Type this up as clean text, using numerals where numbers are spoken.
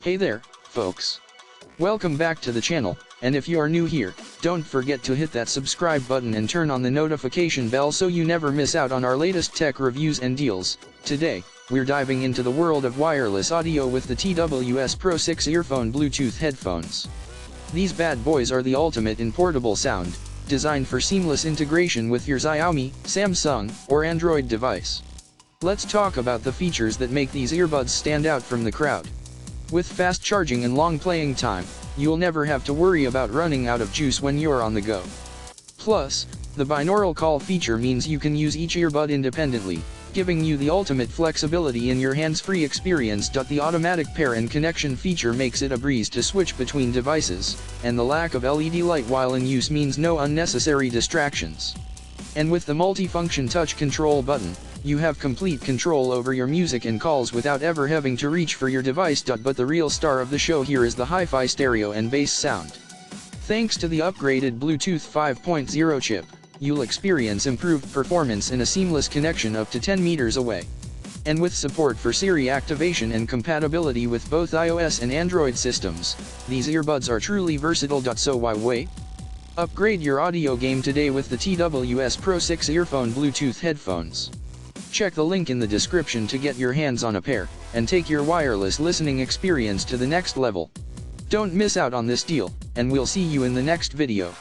Hey there, folks. Welcome back to the channel, and if you are new here, don't forget to hit that subscribe button and turn on the notification bell so you never miss out on our latest tech reviews and deals. Today, we're diving into the world of wireless audio with the TWS Pro6 Earphone Bluetooth headphones. These bad boys are the ultimate in portable sound, designed for seamless integration with your Xiaomi, Samsung, or Android device. Let's talk about the features that make these earbuds stand out from the crowd. With fast charging and long playing time, you'll never have to worry about running out of juice when you're on the go. Plus, the binaural call feature means you can use each earbud independently, giving you the ultimate flexibility in your hands-free experience. The automatic pair and connection feature makes it a breeze to switch between devices, and the lack of LED light while in use means no unnecessary distractions. And with the multifunction touch control button, you have complete control over your music and calls without ever having to reach for your device. But the real star of the show here is the hi-fi stereo and bass sound. Thanks to the upgraded Bluetooth 5.0 chip, you'll experience improved performance in a seamless connection up to 10 meters away. And with support for Siri activation and compatibility with both iOS and Android systems, these earbuds are truly versatile. So why wait? Upgrade your audio game today with the TWS Pro6 Earphone Bluetooth headphones. Check the link in the description to get your hands on a pair, and take your wireless listening experience to the next level. Don't miss out on this deal, and we'll see you in the next video.